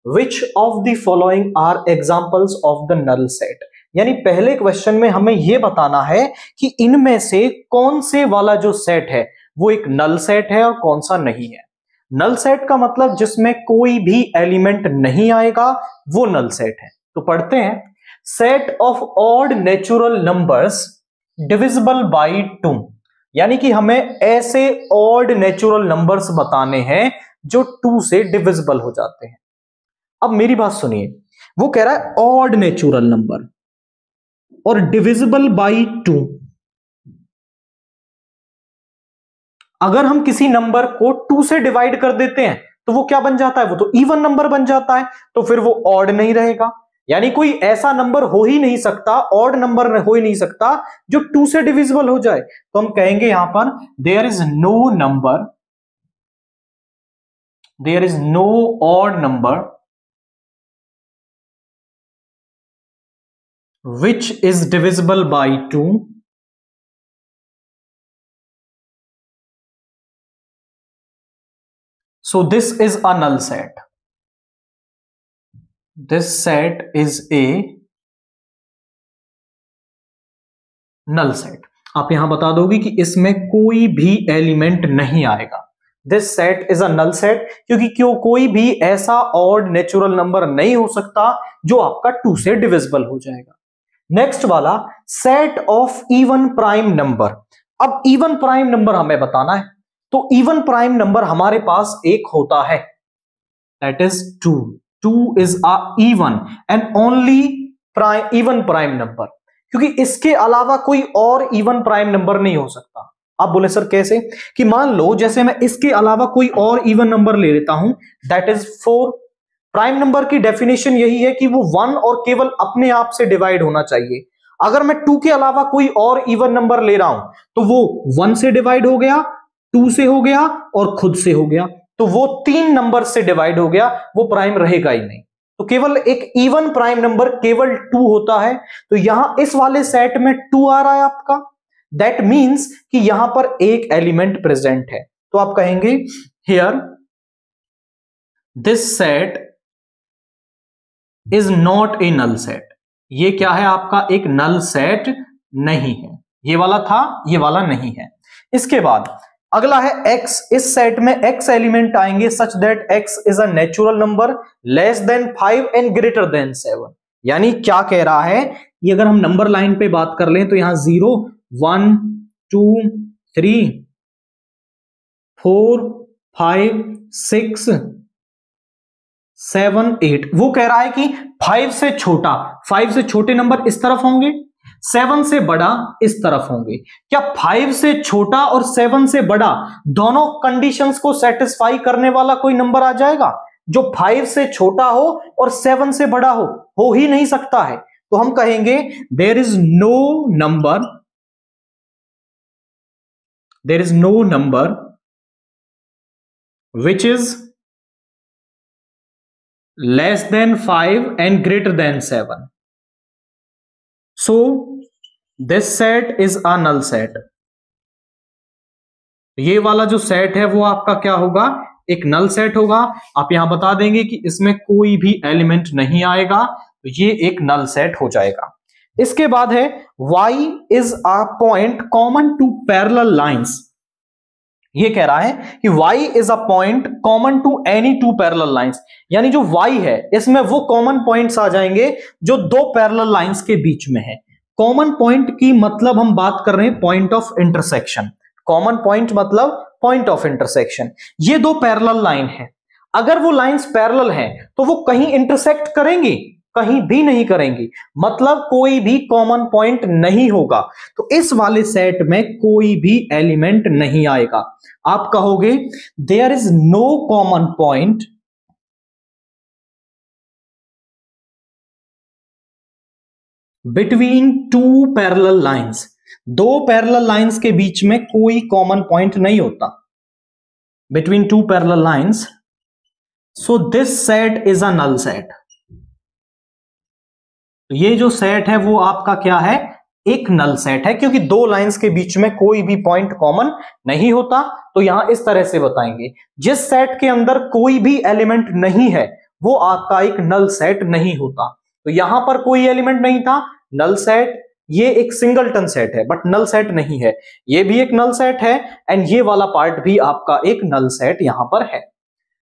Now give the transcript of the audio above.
Which of the following are examples of the null set. यानी पहले question में हमें यह बताना है कि इनमें से कौन से वाला जो सेट है वो एक नल सेट है और कौन सा नहीं है। नल सेट का मतलब जिसमें कोई भी एलिमेंट नहीं आएगा वो नल सेट है। तो पढ़ते हैं, set of odd natural numbers divisible by 2। यानी कि हमें ऐसे ऑड नेचुरल नंबर्स बताने हैं जो 2 से डिविजिबल हो जाते हैं। अब मेरी बात सुनिए, वो कह रहा है ऑड नेचुरल नंबर और डिविजिबल बाय 2। अगर हम किसी नंबर को 2 से डिवाइड कर देते हैं तो वो क्या बन जाता है, वो तो इवन नंबर बन जाता है, तो फिर वो ऑड नहीं रहेगा। यानी कोई ऐसा नंबर हो ही नहीं सकता, ऑड नंबर हो ही नहीं सकता जो 2 से डिविजिबल हो जाए। तो हम कहेंगे यहां पर there is no odd number which is divisible by 2 so this is a null set. This set is a null set। आप यहां बता दोगे कि इसमें कोई भी एलिमेंट नहीं आएगा। This set is a null set क्योंकि कोई भी ऐसा ऑड नेचुरल नंबर नहीं हो सकता जो आपका 2 से डिविजिबल हो जाएगा। नेक्स्ट वाला set of even prime number. अब इवन प्राइम नंबर हमें बताना है, तो इवन प्राइम नंबर हमारे पास एक होता है, that is 2। 2 is a even and only even prime number, क्योंकि इसके अलावा कोई और इवन प्राइम नंबर नहीं हो सकता। आप बोले सर कैसे, कि मान लो जैसे मैं इसके अलावा कोई और इवन नंबर ले लेता हूं, दैट इज 4। प्राइम नंबर की डेफिनेशन यही है कि वो 1 और केवल अपने आप से डिवाइड होना चाहिए। अगर मैं 2 के अलावा कोई और इवन नंबर ले रहा हूं तो वो 1 से डिवाइड हो गया, 2 से हो गया और खुद से हो गया, तो वो 3 नंबर से डिवाइड हो गया, वो प्राइम रहेगा ही नहीं। तो केवल एक इवन प्राइम नंबर केवल 2 होता है। तो यहां इस वाले सेट में 2 आ रहा है आपका, दैट मीन्स कि यहां पर एक एलिमेंट प्रेजेंट है। तो आप कहेंगे here this set is not a null set. ये क्या है आपका, एक नल सेट नहीं है। ये वाला था, ये वाला नहीं है। इसके बाद अगला है x। इस सेट में x एलिमेंट आएंगे such that x is a natural number less than 5 and greater than 7। यानी क्या कह रहा है, ये अगर हम नंबर लाइन पे बात कर लें तो यहां 0 1 2 3 4 5 6 7 8। वो कह रहा है कि 5 से छोटा, 5 से छोटे नंबर इस तरफ होंगे, 7 से बड़ा इस तरफ होंगे। क्या 5 से छोटा और 7 से बड़ा दोनों कंडीशंस को सेटिस्फाई करने वाला कोई नंबर आ जाएगा? जो 5 से छोटा हो और 7 से बड़ा हो ही नहीं सकता है। तो हम कहेंगे there is no number which is less than 5 and greater than 7. So this set is a null set. ये वाला जो सेट है वो आपका क्या होगा, एक नल सेट होगा। आप यहां बता देंगे कि इसमें कोई भी एलिमेंट नहीं आएगा, तो ये एक नल सेट हो जाएगा। इसके बाद है y is a point common to parallel lines। ये कह रहा है कि y is a point common to any 2 parallel lines. यानी जो y है इसमें वो कॉमन पॉइंट्स आ जाएंगे जो 2 पैरेलल लाइंस के बीच में है। कॉमन पॉइंट की मतलब हम बात कर रहे हैं point of intersection. Common point मतलब पॉइंट ऑफ इंटरसेक्शन। ये 2 पैरेलल लाइन है, अगर वो लाइंस पैरेलल हैं तो वो कहीं इंटरसेक्ट करेंगी, कहीं भी नहीं करेंगी, मतलब कोई भी कॉमन पॉइंट नहीं होगा। तो इस वाले सेट में कोई भी एलिमेंट नहीं आएगा। आप कहोगे there is no common point between 2 parallel lines. 2 parallel lines के बीच में कोई कॉमन पॉइंट नहीं होता, between 2 parallel lines. So this set is a null set. ये जो सेट है वो आपका क्या है, एक नल सेट है, क्योंकि 2 लाइंस के बीच में कोई भी पॉइंट कॉमन नहीं होता। तो यहां इस तरह से बताएंगे, जिस सेट के अंदर कोई भी एलिमेंट नहीं है वो आपका एक नल सेट नहीं होता। तो यहां पर कोई एलिमेंट नहीं था, नल सेट। ये एक सिंगलटन सेट है बट नल सेट नहीं है, ये भी एक नल सेट है, एंड ये वाला पार्ट भी आपका एक नल सेट यहां पर है।